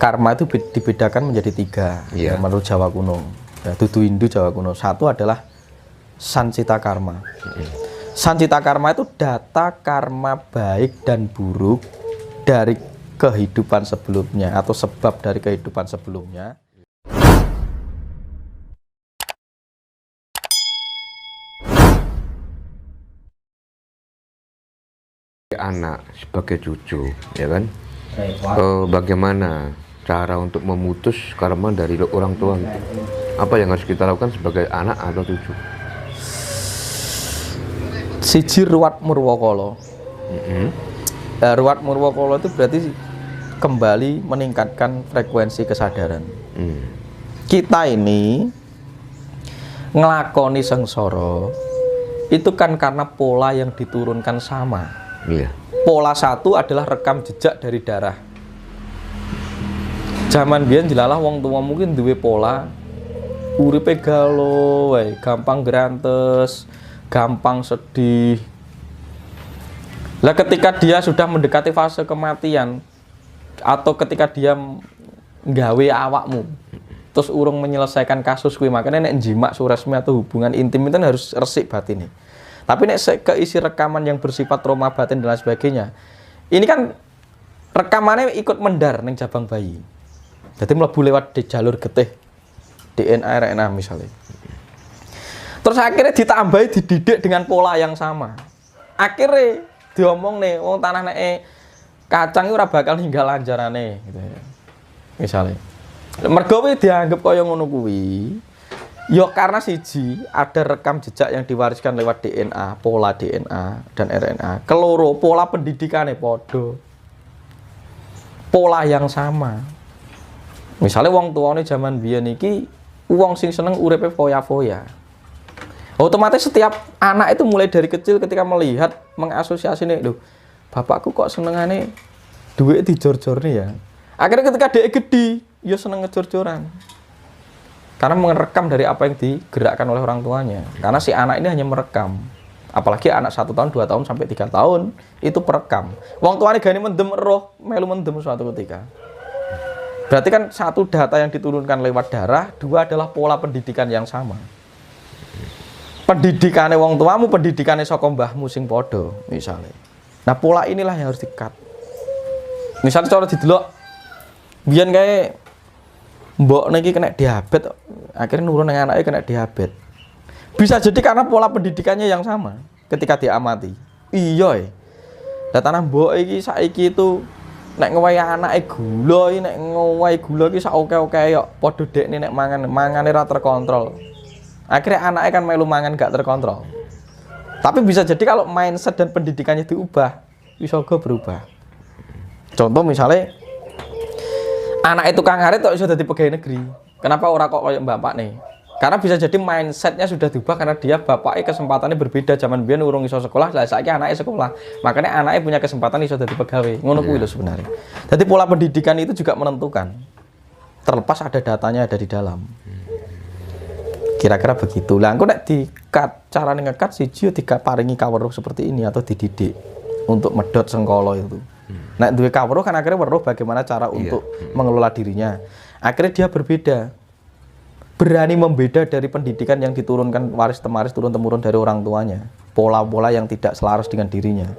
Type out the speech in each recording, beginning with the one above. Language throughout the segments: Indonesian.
karma itu dibedakan menjadi 3 ya, menurut Jawa kuno. Ya, dudu Hindu Jawa kuno. Satu adalah sancita karma. Sancita karma itu data karma baik dan buruk dari kehidupan sebelumnya atau sebab dari kehidupan sebelumnya. Anak sebagai cucu, ya kan? Bagaimana cara untuk memutus karma dari orang tua? Apa yang harus kita lakukan sebagai anak atau cucu? Siji ruwat murwakala. Ruwat murwakala itu berarti kembali meningkatkan frekuensi kesadaran. Kita ini ngelakoni sengsara itu kan karena pola yang diturunkan sama. Iya. Pola satu adalah rekam jejak dari darah. Zaman biyen jelalah wong tua mungkin duwe pola uripe galau, gampang grantes, gampang sedih. Lah ketika dia sudah mendekati fase kematian atau ketika dia nggawe awakmu terus urung menyelesaikan kasus kuwi, makanya nek jimak suresmi atau hubungan intim itu harus resik batin nih. Tapi nek keisi rekaman yang bersifat trauma batin dan lain sebagainya, ini kan rekamannya ikut mendar ning jabang bayi. Jadi mlebu lewat di jalur getih DNA RNA misalnya. Terus akhirnya ditambahi dididik dengan pola yang sama. Akhirnya diomong nih, wong tanah nek kacang itu ora bakal ninggal lanjarane gitu ya. Misalnya. Mergo kuwi dianggap kaya ngono kuwi. Ya karena siji ada rekam jejak yang diwariskan lewat DNA, pola DNA dan RNA. Keloro pola pendidikannya podo. Pola yang sama. Misalnya wong tuane zaman biyen iki wong sing seneng uripe foya-foya. Otomatis setiap anak itu mulai dari kecil ketika melihat mengasosiasi nih, lho, bapakku kok senengane duit dijor-jorne ya. Akhirnya ketika dia gede, ya seneng ngejor-joran. Karena merekam dari apa yang digerakkan oleh orang tuanya. Karena si anak ini hanya merekam. Apalagi anak 1 tahun, 2 tahun, sampai 3 tahun, itu perekam. Wong tuane gani mendem roh, melu mendem suatu ketika. Berarti kan satu data yang diturunkan lewat darah, 2 adalah pola pendidikan yang sama. Pendidikannya wong tuamu, pendidikannya saka mbahmu sing podo, misalnya. Nah pola inilah yang harus di-cut. Misalnya cara didelok, biyen kayak mbok niki kena diabetes, akhirnya nurun dengan anaknya kena diabetes. Bisa jadi karena pola pendidikannya yang sama ketika diamati. Iya. Lah tanah mbok iki saiki itu nek ngewahi anake gula, nek ngewahi gula iki sak oke-oke yo padha dekne nek mangane ra terkontrol. Akhirnya anaknya kan melu mangan gak terkontrol. Tapi bisa jadi kalau mindset dan pendidikannya diubah, bisa go berubah. Contoh misalnya anak itu kang arit kok iso dadi pegawai negeri. Kenapa ora kok kayak bapak nih? Karena bisa jadi mindsetnya sudah diubah karena dia bapaknya kesempatannya berbeda. Zaman biyen urung iso sekolah, lah saiki anaknya sekolah. Makanya anaknya punya kesempatan iso dadi pegawai. Ngono kuwi lho sebenarnya. Jadi pola pendidikan itu juga menentukan. Terlepas ada datanya ada di dalam. Kira-kira begitu. Lah engko nek di-cut, carane nge-cut siji diparingi kaweruh seperti ini atau dididik untuk medhot sengkala itu. Nah, duwe kawruh kan akhirnya weruh bagaimana cara untuk mengelola dirinya. Akhirnya dia berbeda. Berani membeda dari pendidikan yang diturunkan waris-temaris turun-temurun dari orang tuanya. Pola-pola yang tidak selaras dengan dirinya.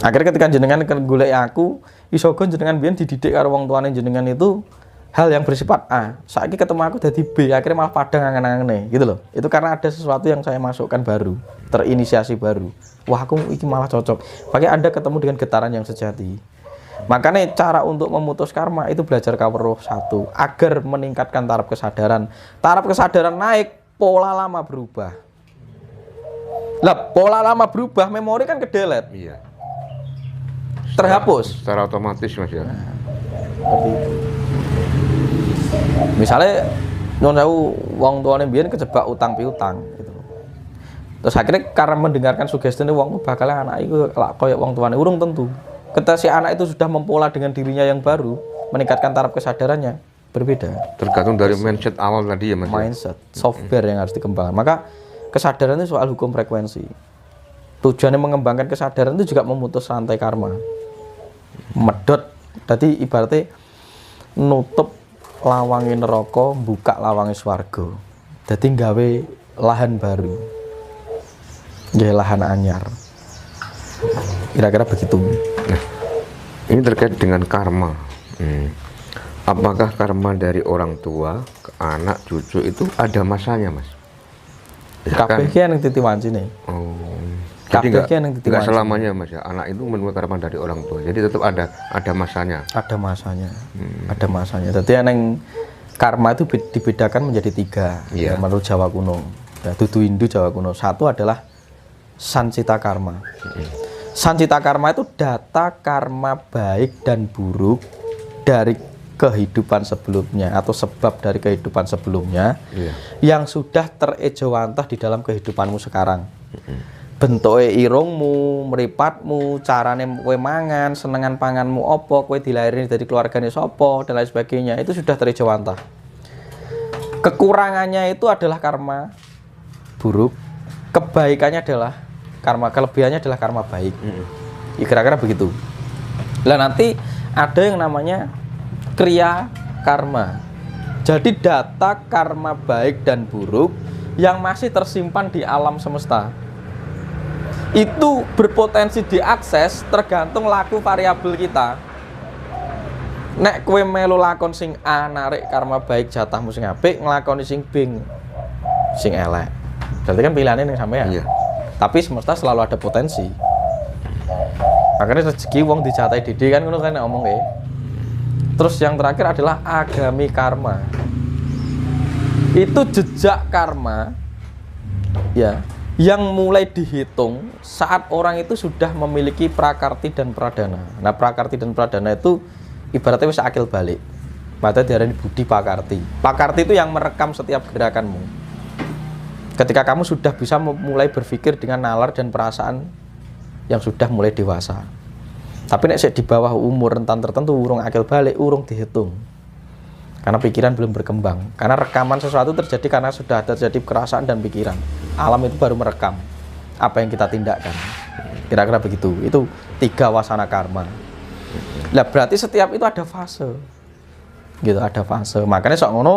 Akhirnya ketika jenengan golek aku, iso go jenengan biyen dididik karo wong tuane jenengan itu hal yang bersifat A. Saiki ketemu aku dadi B, akhirnya malah padang angen-angene gitu loh. Itu karena ada sesuatu yang saya masukkan baru, terinisiasi baru. Wah aku ini malah cocok. Pakai Anda ketemu dengan getaran yang sejati. Makanya cara untuk memutus karma itu belajar kaweruh 1 agar meningkatkan taraf kesadaran. Taraf kesadaran naik, pola lama berubah. Lah pola lama berubah, memori kan kedelet. Iya. Terhapus. Secara otomatis Mas ya. Seperti itu. Misalnya nyuwun sewu wong tuane biyen kejebak utang piutang gitu. Terus akhirnya karena mendengarkan sugesti ini wong bakal anak itu koyo wong tuane urung tentu. Ketika si anak itu sudah mempola dengan dirinya yang baru, meningkatkan taraf kesadarannya berbeda. Tergantung dari mindset awal tadi ya Mas. Mindset, software yang harus dikembangkan. Maka kesadaran itu soal hukum frekuensi. Tujuannya mengembangkan kesadaran itu juga memutus rantai karma. Medot. Tadi ibaratnya nutup lawange neraka, buka lawange swarga. Dadi gawe lahan baru. Nggih, lahan anyar. Kira-kira begitu. Nah, ini terkait dengan karma. Apakah karma dari orang tua ke anak, cucu itu ada masanya, Mas? Ya Kabeh ki nang titiwanci nih. Oh. Kabeh Jadi ki nang nggak titiwanci. selamanya, Mas ya. Anak itu menerima karma dari orang tua. Jadi tetap ada masanya. Ada masanya. Ada masanya. Jadi yang karma itu dibedakan menjadi 3 Iya. menurut Jawa kuno. Ya, dudu Hindu Jawa kuno. Satu adalah sancita karma. Sancita karma itu data karma baik dan buruk dari kehidupan sebelumnya atau sebab dari kehidupan sebelumnya Iya. yang sudah terejawantah di dalam kehidupanmu sekarang. Bentuke irungmu, mripatmu, carane kowe mangan, senengan panganmu apa, kowe dilahirin dari keluargane sapa dan lain sebagainya, itu sudah terejawantah. Kekurangannya itu adalah karma buruk, kebaikannya adalah karma, kelebihannya adalah karma baik. Ya, kira-kira begitu. Lah nanti ada yang namanya kriya karma. Jadi data karma baik dan buruk yang masih tersimpan di alam semesta. Itu berpotensi diakses tergantung laku variabel kita. Nek kowe melu lakon sing A narik karma baik jatahmu sing apik, nglakoni sing B sing elek. Berarti kan pilihannya ning sampean. Iya. Tapi semesta selalu ada potensi. Makanya rezeki wong dicatai didi kan ngono kan nek omong ya. Terus yang terakhir adalah agami karma. Itu jejak karma ya yang mulai dihitung saat orang itu sudah memiliki prakarti dan pradana. Nah, prakarti dan pradana itu ibaratnya wis akil balik. Padahal diarani budi pakarti. Pakarti itu yang merekam setiap gerakanmu. Ketika kamu sudah bisa mulai berpikir dengan nalar dan perasaan yang sudah mulai dewasa. Tapi nek di bawah umur rentan tertentu urung akil balik, urung dihitung. Karena pikiran belum berkembang. Karena rekaman sesuatu terjadi karena sudah terjadi kerasaan dan pikiran. Alam itu baru merekam apa yang kita tindakkan. Kira-kira begitu. Itu 3 wasana karma. Lah berarti setiap itu ada fase. Gitu, ada fase. Makanya sok ngono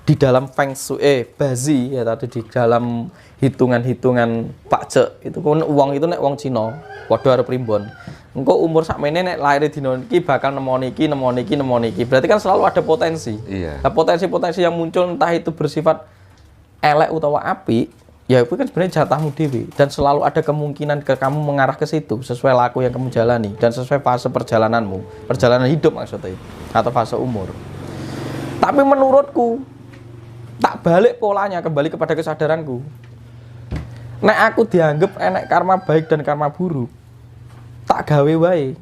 di dalam Feng Shui Bazi ya tadi di dalam hitungan-hitungan Pak Cek itu kan uang itu nek wong Cina padha arep primbon. Engko umur sakmene nek lahir dina iki bakal nemoni iki. Berarti kan selalu ada potensi. Iya. Nah, potensi-potensi yang muncul entah itu bersifat elek utawa apik, ya itu kan sebenarnya jatahmu dewi dan selalu ada kemungkinan kamu mengarah ke situ sesuai laku yang kamu jalani dan sesuai fase perjalananmu, perjalanan hidup maksudnya atau fase umur. Tapi menurutku tak balik polanya kembali kepada kesadaranku. Nek aku dianggap enek karma baik dan karma buruk, tak gawe wae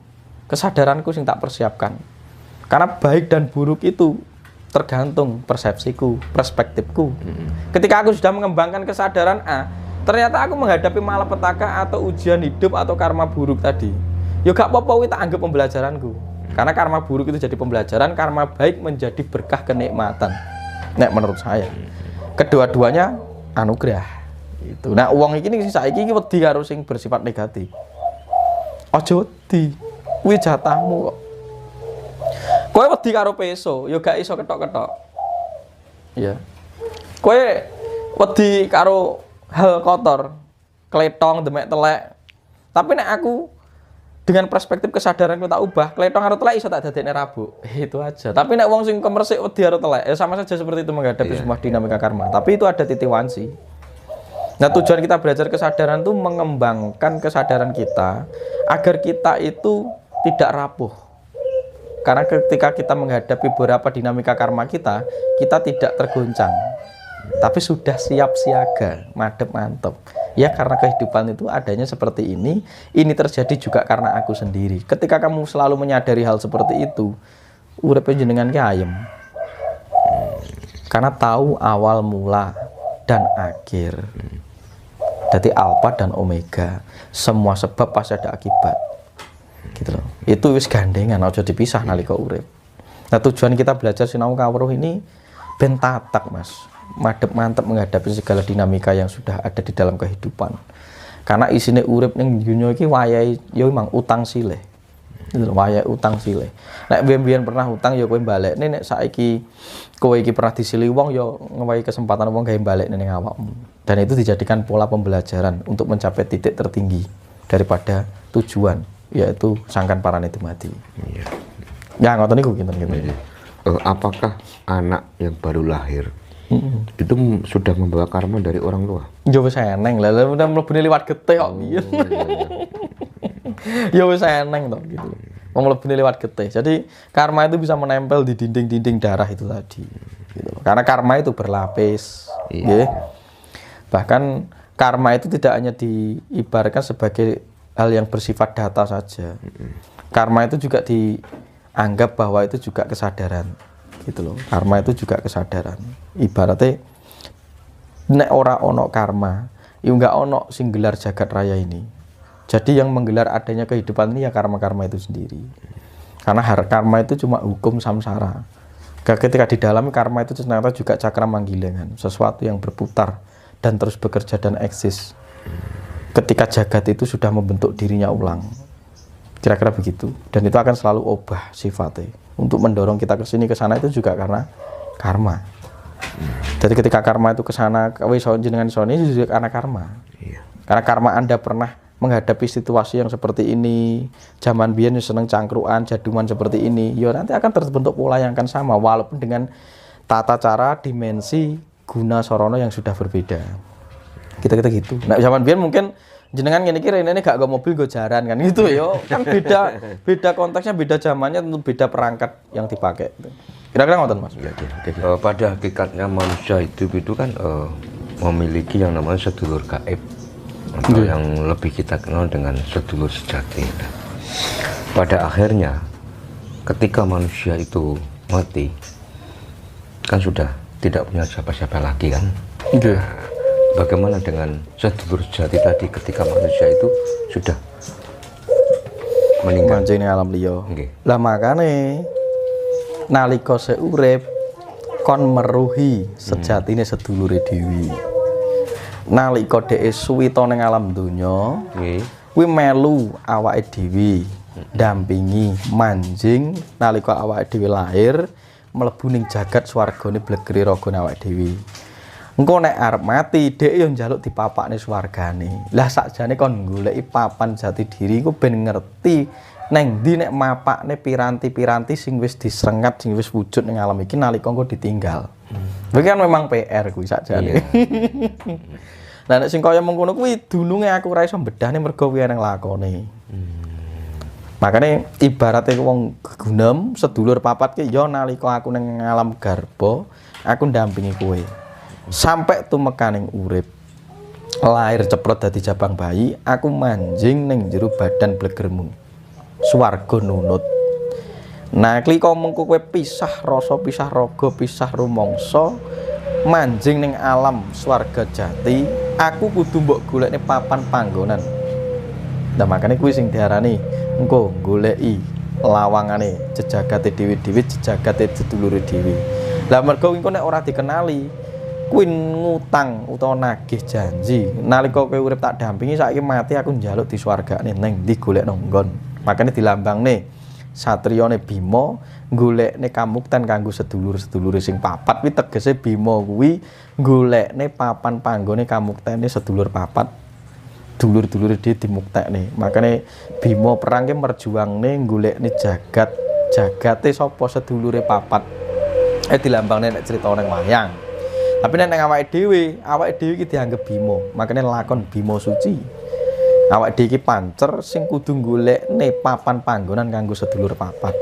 kesadaranku sing tak persiapkan. Karena baik dan buruk itu tergantung persepsiku, perspektifku. Ketika aku sudah mengembangkan kesadaran A, ternyata aku menghadapi malapetaka atau ujian hidup atau karma buruk tadi. Ya gak apa-apa tak anggap pembelajaranku. Karena karma buruk itu jadi pembelajaran, karma baik menjadi berkah kenikmatan. Nek menurut saya. Kedua-duanya anugerah. Itu. Nah, uang ini saiki iki wedi karo sing bersifat negatif. Aja wedi. Kuwi jatahmu kok. Kowe wedi karo peso, ya gak iso ketok-ketok. Iya. Kowe wedi karo hal kotor, kletong, demek telek. Tapi nek aku dengan perspektif kesadaranku tak ubah, kletong karo telek iso tak dadekne rabuk. Itu aja. Tapi nek wong sing kemersik wedi karo telek, ya sama saja seperti itu menghadapi sebuah dinamika karma. Tapi itu ada titiwansi. Nah, tujuan kita belajar kesadaran itu mengembangkan kesadaran kita agar kita itu tidak rapuh. Karena ketika kita menghadapi beberapa dinamika karma kita tidak tergoncang. Tapi sudah siap siaga, madep mantep. Ya karena kehidupan itu adanya seperti ini terjadi juga karena aku sendiri. Ketika kamu selalu menyadari hal seperti itu, urip jenengan ki ayem. Karena tahu awal mula dan akhir. Jadi alfa dan omega, semua sebab pasti ada akibat. Gitu loh. Itu wis gandengan, aja dipisah nalika urip. Nah, tujuan kita belajar sinau kawruh ini ben tatak, Mas. Madep mantep menghadapi segala dinamika yang sudah ada di dalam kehidupan. Karena isine urip ning dunya iki wayahe ya memang utang silih. Itu wayahe utang silih. Nek biyen-biyen pernah utang ya kowe balekne, nek saiki kowe iki pernah disili wong ya ngewahi kesempatan wong gawe balekne ning awakmu. Dan itu dijadikan pola pembelajaran untuk mencapai titik tertinggi daripada tujuan, yaitu sangkan parane dumadi. Iya. Ya ngoten niku kinten-kinten. Apakah anak yang baru lahir itu sudah membawa karma dari orang tua? Ya wis eneng lah, udah mlebune liwat getih kok piye. Ya wis eneng to gitu. Wong mlebune liwat getih. Jadi karma itu bisa menempel di dinding-dinding darah itu tadi. Gitu. Karena karma itu berlapis, nggih. Bahkan karma itu tidak hanya diibaratkan sebagai hal yang bersifat data saja. Karma itu juga dianggap bahwa itu juga kesadaran. Gitu loh. Karma itu juga kesadaran. Ibaratnya nek ora ono karma, ya enggak ono sing gelar jagat raya ini. Jadi yang menggelar adanya kehidupan ini ya karma-karma itu sendiri. Karena karma itu cuma hukum samsara. Ketika di dalam karma itu ternyata juga cakra manggilingan, sesuatu yang berputar dan terus bekerja dan eksis. Ketika jagat itu sudah membentuk dirinya ulang. Kira-kira begitu. Dan itu akan selalu obah sifatnya. Untuk mendorong kita ke sini ke sana itu juga karena karma. Jadi ketika karma itu ke sana, kowe jenengan ini juga karena karma. Karena karma Anda pernah menghadapi situasi yang seperti ini, zaman biyen seneng cangkruan, jaduman seperti ini, ya nanti akan terbentuk pola yang akan sama walaupun dengan tata cara, dimensi, guna sorono yang sudah berbeda. Kita gitu. Nah, zaman biyen mungkin jenengan ngene iki rene gak nggo mobil nggo jaran kan gitu ya. Kan beda konteksnya, beda zamannya, tentu beda perangkat yang dipakai. Kira-kira ngoten Mas. Pada hakikatnya manusia hidup itu kan memiliki yang namanya sedulur gaib. Atau yang lebih kita kenal dengan sedulur sejati. Pada akhirnya ketika manusia itu mati kan sudah tidak punya siapa-siapa lagi kan. Nah, bagaimana dengan sedulur sejati tadi ketika manusia itu sudah meninggal mancing ning alam liya. Lah makane nalika urip kon meruhi sejatine sedulure dhewe. Nalika dhek suwita ning alam donya, kuwi melu awake dhewe, dampingi, manjing nalika awake dhewe lahir, mlebu ning jagat swargane blegere ragane awake dhewe. Engko nek arep mati, dhek yo njaluk dipapakne swargane. Lah sakjane kon goleki papan jati diri ku ben ngerti neng ndi nek mapakne piranti-piranti sing wis disrengat, sing wis wujud ning alam iki nalika engko ditinggal. Kuwi kan memang PR kuwi sakjane. Lah nek sing kaya mengkono kuwi dununge aku ora iso mbedahne mergo kuwi nang lakone. Makane ibarate wong gunem sedulur papat ki ya nalika aku ning alam garba, aku ndampingi kowe. Sampai tumekaning urip. Lahir ceprot dadi jabang bayi, aku manjing ning jero badan blegermu. Swarga nunut. Nah, klika mengko kowe pisah rasa, pisah raga, pisah rumangsa, manjing ning alam swarga jati, aku kudu mbok golekne papan panggonan. Nah, makane kuwi sing diarani engko goleki lawangane jejagate dhewe-dhewe, jejagate sedulure dhewe. Lah mergo engko nek ora dikenali, kuwi ngutang utawa nagih janji. Nalika kowe urip tak dampingi, saiki mati aku njaluk di swargane ning ndi golekno nggon. Makane dilambangne satriyane Bima golekne kamukten kanggo sedulur-sedulure sing papat kuwi tegese Bima kuwi golekne papan panggone kamuktene sedulur papat. Dulur-dulure dhewe dimuktekne. Makane Bima perang ki merjuangne golekne jagate sapa sedulure papat. Dilambangne nek crita ning wayang. Tapi nek awake dhewe iki dianggep Bima. Makane lakon Bima Suci. Awak dhewe iki pancer sing kudu golekne papan panggonan kanggo sedulur papat.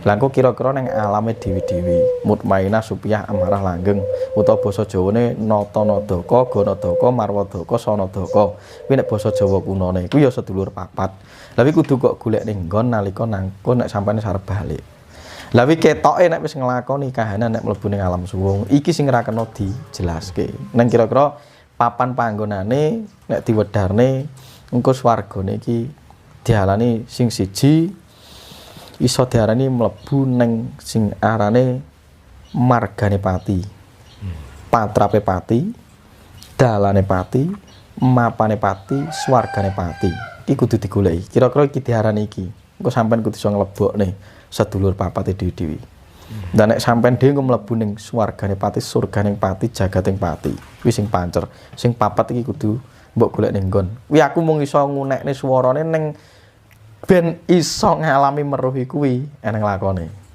Lah engko kira-kira ning alame dhewe-dhewe, mutmainah supiyah amarah langgeng utawa basa Jawane nata nadaka, ganadaka, marwadaka, sanadaka. Kuwi nek basa Jawa kunone kuwi ya sedulur papat. Lah kuwi kudu kok golekne nggon nalika nangko nek sampane sarep balik. Lah kuwi ketoke nek wis nglakoni kahanan nek mlebu ning alam suwung, iki sing ora kena dijelaske. Nang kira-kira papan panggonane nek diwedarne engko swargane iki dialani sing siji iso diarani mlebu ning sing arane margane pati. Patrape pati, dalane pati, mapane pati, swargane pati. Iki kudu digoleki. Kira-kira iki diarani iki. engko sampean kudu iso nglebokne sedulur papate dhewe-dhewe. Dan nek sampean dhewe engko mlebu ning swargane pati, surgane pati, jagating pati, kuwi sing pancer. Sing papat iki kudu mbok golek ning nggon. Kuwi aku mung iso ngunekne swarane ning ben iso ngalami meruhi kuwi eneng lakone.